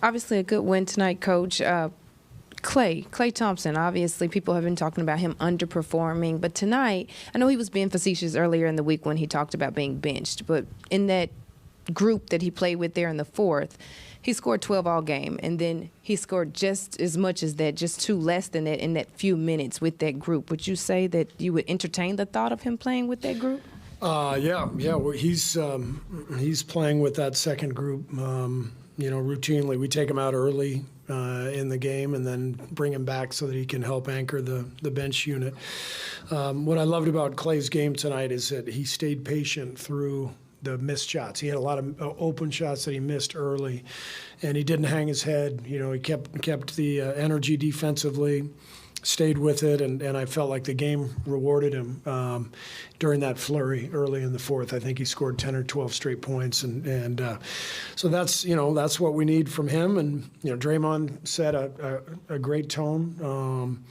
Obviously, a good win tonight, Coach. Klay Thompson, obviously people have been talking about him underperforming, but tonight, I know he was being facetious earlier in the week when he talked about being benched, but in that group that he played with there in the fourth, he scored 12 all game, and then he scored just as much as that, just 2 less than that in that few minutes with that group. Would you say that you would entertain the thought of him playing with that group? Yeah. Well, he's playing with that second group, routinely. We take him out early in the game and then bring him back so that he can help anchor the bench unit. What I loved about Klay's game tonight is that he stayed patient through the missed shots. He had a lot of open shots that he missed early, and he didn't hang his head. He kept the energy defensively, stayed with it, and I felt like the game rewarded him during that flurry early in the fourth. I think he scored 10 or 12 straight points, and so that's what we need from him. And Draymond set a great tone,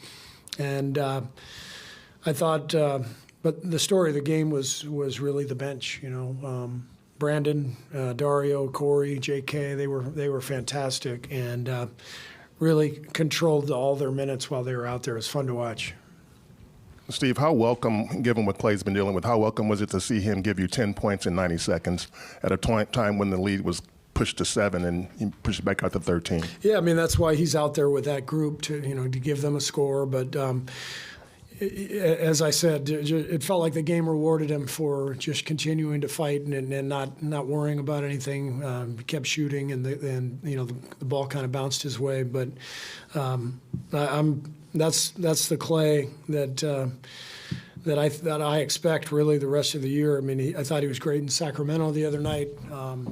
and I thought. But the story of the game was really the bench. Brandin, Dario, Corey, J.K. They were fantastic and really controlled all their minutes while they were out there. It was fun to watch. Steve, how welcome, given what Klay's been dealing with, how welcome was it to see him give you 10 points in 90 seconds at a time when the lead was pushed to 7 and he pushed it back out to 13? Yeah, I mean that's why he's out there with that group to give them a score, but. As I said, it felt like the game rewarded him for just continuing to fight and not worrying about anything. He kept shooting, and the ball kind of bounced his way. But that's the Klay that I expect really the rest of the year. I mean, I thought he was great in Sacramento the other night.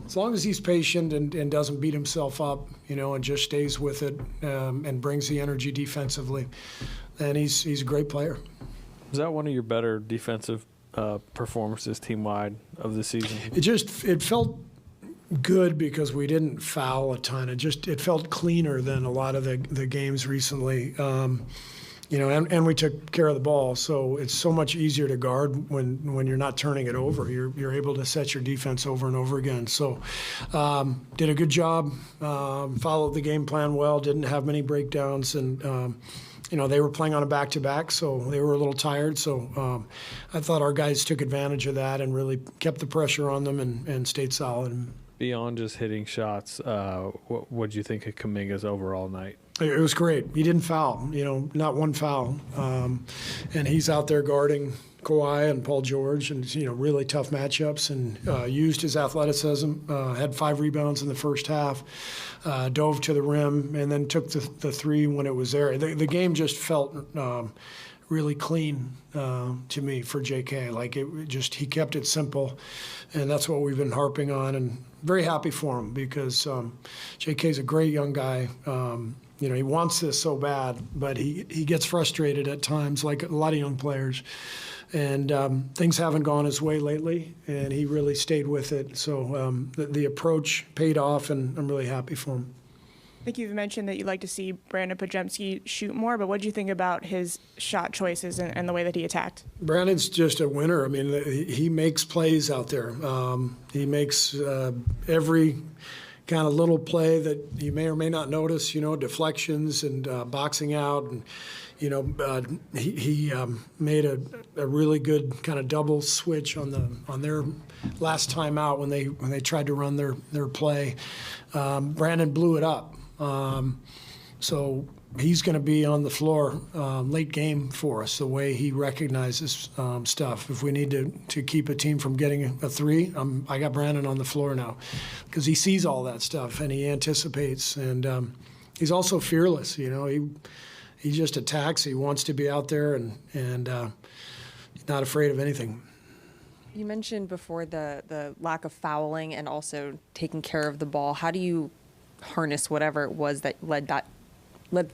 As long as he's patient and doesn't beat himself up, and just stays with it and brings the energy defensively. And he's a great player. Was that one of your better defensive performances team-wide of the season? It felt good because we didn't foul a ton. It felt cleaner than a lot of the games recently. And we took care of the ball, so it's so much easier to guard when you're not turning it over. You're able to set your defense over and over again. So did a good job, followed the game plan well, didn't have many breakdowns, and they were playing on a back-to-back, so they were a little tired. So I thought our guys took advantage of that and really kept the pressure on them and stayed solid. Beyond just hitting shots, what did you think of Kuminga's overall night? It was great. He didn't foul, not one foul. And he's out there guarding Kawhi and Paul George and, really tough matchups and used his athleticism, had 5 rebounds in the first half, dove to the rim, and then took the 3 when it was there. The game just felt really clean to me for J.K. Like he kept it simple, and that's what we've been harping on, and very happy for him because J.K.'s a great young guy. He wants this so bad, but he gets frustrated at times, like a lot of young players. And things haven't gone his way lately, and he really stayed with it. So the approach paid off, and I'm really happy for him. I think you've mentioned that you'd like to see Brandin Podziemski shoot more, but what do you think about his shot choices and the way that he attacked? Brandon's just a winner. I mean, he makes plays out there. He makes every kind of little play that you may or may not notice, deflections and boxing out. And, he made a really good kind of double switch on their last time out when they tried to run their play. Brandin blew it up. So he's going to be on the floor late game for us, the way he recognizes stuff. If we need to keep a team from getting a 3, I got Brandin on the floor now because he sees all that stuff and he anticipates. And he's also fearless. He just attacks. He wants to be out there and he's not afraid of anything. You mentioned before the lack of fouling and also taking care of the ball. How do you harness whatever it was that led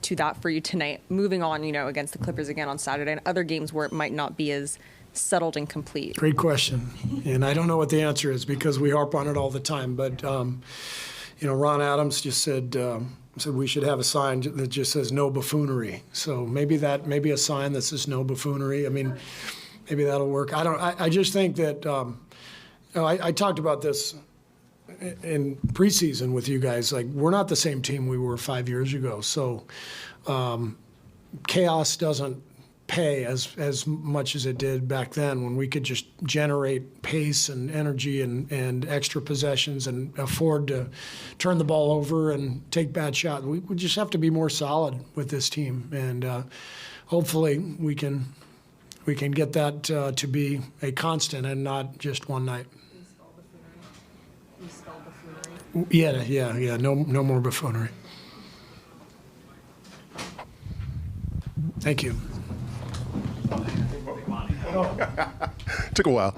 to that for you tonight, moving on, against the Clippers again on Saturday and other games where it might not be as settled and complete? Great question. And I don't know what the answer is because we harp on it all the time. But, Ron Adams just said we should have a sign that just says no buffoonery. So maybe a sign that says no buffoonery. I mean, maybe that'll work. I just think that I talked about this in preseason with you guys, like, we're not the same team we were 5 years ago. So chaos doesn't pay as much as it did back then, when we could just generate pace and energy and extra possessions and afford to turn the ball over and take bad shots. We just have to be more solid with this team, and hopefully we can get that to be a constant and not just one night. Yeah. No more buffoonery. Thank you. Took a while.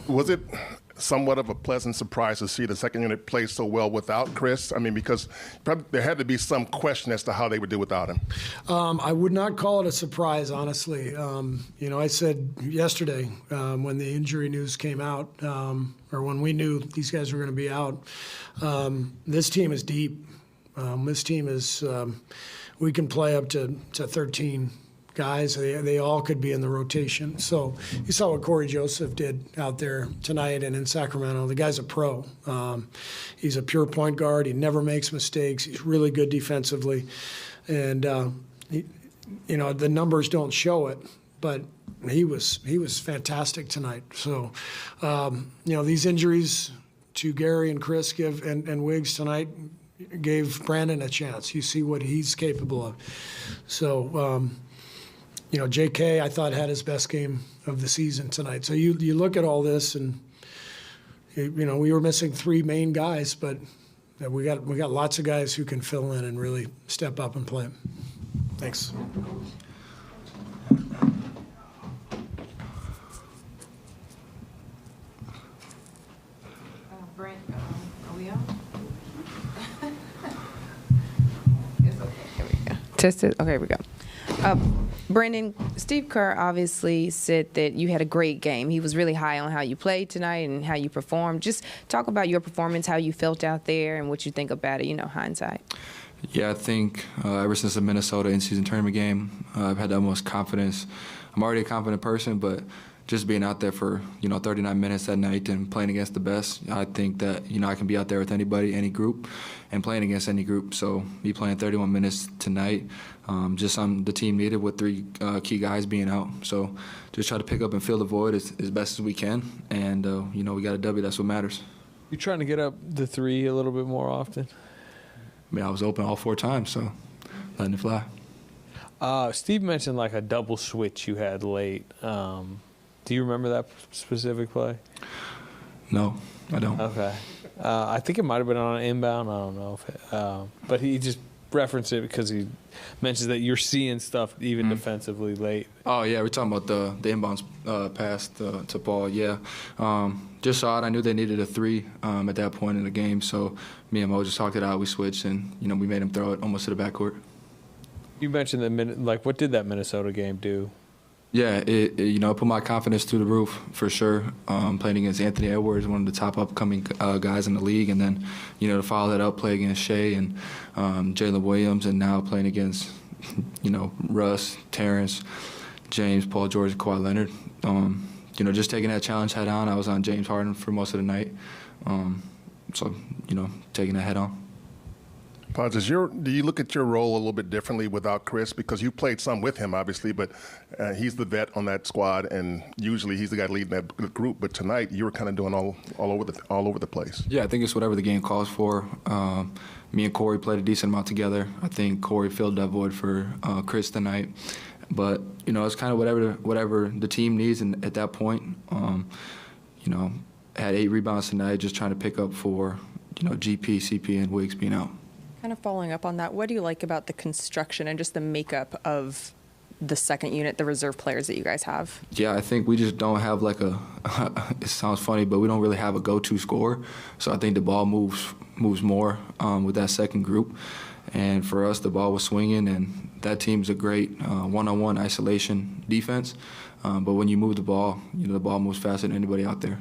Was it somewhat of a pleasant surprise to see the second unit play so well without Chris? I mean, because probably there had to be some question as to how they would do without him. I would not call it a surprise, honestly. I said yesterday when the injury news came out, or when we knew these guys were going to be out, this team is deep. This team is, we can play up to 13 guys. They all could be in the rotation. So you saw what Corey Joseph did out there tonight and in Sacramento. The guy's a pro. He's a pure point guard. He never makes mistakes. He's really good defensively. And, the numbers don't show it, but he was fantastic tonight. So, these injuries to Gary and Chris and Wiggs tonight gave Brandin a chance. You see what he's capable of. So, JK, I thought, had his best game of the season tonight. So you look at all this, and we were missing three main guys, but we got lots of guys who can fill in and really step up and play. Thanks. Brent, are we on? It's okay. Here we go. Test it. Okay, here we go. Brandin, Steve Kerr obviously said that you had a great game. He was really high on how you played tonight and how you performed. Just talk about your performance, how you felt out there, and what you think about it, hindsight. Yeah, I think ever since the Minnesota in-season tournament game, I've had the utmost confidence. I'm already a confident person, but just being out there for 39 minutes that night and playing against the best, I think that I can be out there with anybody, any group, and playing against any group. So me playing 31 minutes tonight, just on the team needed with three key guys being out. So just try to pick up and fill the void as best as we can, and we got a W. That's what matters. You trying to get up the three a little bit more often? I mean, I was open all 4 times, so letting it fly. Steve mentioned like a double switch you had late. Do you remember that specific play? No, I don't. Okay. I think it might have been on an inbound. I don't know if it, but he just referenced it because he mentions that you're seeing stuff even defensively late. Oh, yeah, we're talking about the inbounds pass to Paul, yeah. Just saw it. I knew they needed a 3 at that point in the game, so me and Mo just talked it out. We switched, and, we made him throw it almost to the backcourt. You mentioned what did that Minnesota game do? Yeah, it put my confidence through the roof for sure. Playing against Anthony Edwards, one of the top upcoming guys in the league, and then to follow that up, play against Shea and Jalen Williams, and now playing against Russ, Terrence, James, Paul George, and Kawhi Leonard. Just taking that challenge head on. I was on James Harden for most of the night, so taking that head on. Pods, do you look at your role a little bit differently without Chris? Because you played some with him, obviously, but he's the vet on that squad, and usually he's the guy leading that group. But tonight, you were kind of doing all over the place. Yeah, I think it's whatever the game calls for. Me and Corey played a decent amount together. I think Corey filled that void for Chris tonight. But it's kind of whatever the team needs, and at that point, had 8 rebounds tonight, just trying to pick up for GP, CP, and Wiggs being out. Kind of following up on that, what do you like about the construction and just the makeup of the second unit, the reserve players that you guys have? Yeah, I think we just don't have it sounds funny, but we don't really have a go-to scorer. So I think the ball moves more with that second group. And for us, the ball was swinging, and that team's a great one-on-one isolation defense. But when you move the ball, the ball moves faster than anybody out there.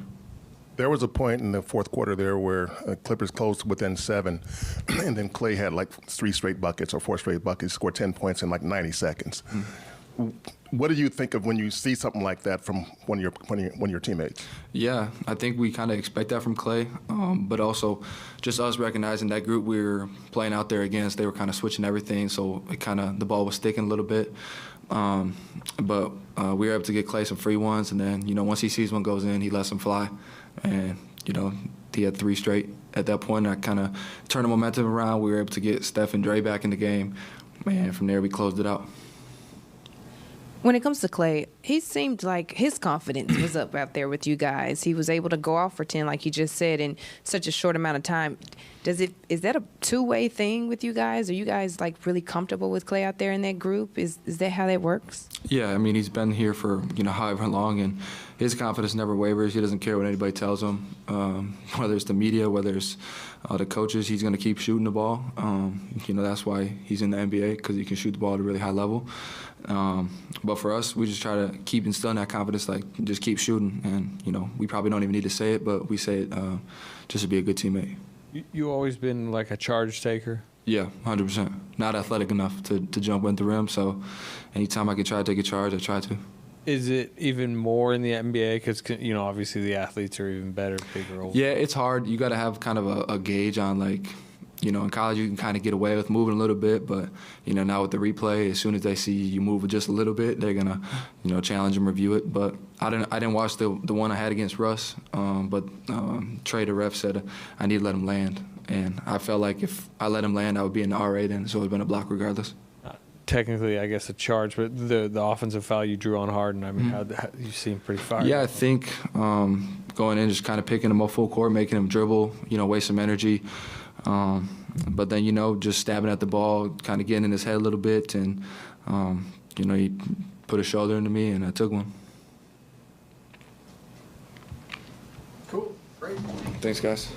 There was a point in the fourth quarter there where Clippers closed within 7, and then Klay had 3 straight buckets or 4 straight buckets, scored 10 points in 90 seconds. what do you think of when you see something like that from one of your teammates? Yeah, I think we kind of expect that from Klay, but also just us recognizing that group we were playing out there against, they were kind of switching everything, so the ball was sticking a little bit. But we were able to get Klay some free ones, and then, once he sees one goes in, he lets them fly. And, he had 3 straight at that point. And I kind of turned the momentum around. We were able to get Steph and Dre back in the game. Man, from there we closed it out. When it comes to Klay, he seemed like his confidence was up out there with you guys. He was able to go off for 10, like you just said, in such a short amount of time. Is that a two-way thing with you guys? Are you guys like really comfortable with Klay out there in that group? Is that how that works? Yeah, I mean, he's been here for however long, and his confidence never wavers. He doesn't care what anybody tells him, whether it's the media, whether it's the coaches. He's going to keep shooting the ball. That's why he's in the NBA, because he can shoot the ball at a really high level. But for us, we just try to keep instilling that confidence, like just keep shooting. And, we probably don't even need to say it, but we say it just to be a good teammate. You always been like a charge taker? Yeah, 100%. Not athletic enough to jump in the rim, so anytime I can try to take a charge, I try to. Is it even more in the NBA? Because, obviously the athletes are even better, bigger, older. Yeah, it's hard. You got to have kind of a gauge on, like, in college you can kind of get away with moving a little bit, but, now with the replay, as soon as they see you move just a little bit, they're going to, challenge and review it. But I didn't watch the one I had against Russ, but Trey, the ref, said I need to let him land. And I felt like if I let him land, I would be in the RA then, so it would have been a block regardless. Technically, I guess a charge, but the offensive foul you drew on Harden, I mean, how you seem pretty fired. Yeah, I think going in, just kind of picking him up full court, making him dribble, waste some energy. But then, just stabbing at the ball, kind of getting in his head a little bit, and, he put a shoulder into me, and I took one. Cool. Great. Thanks, guys.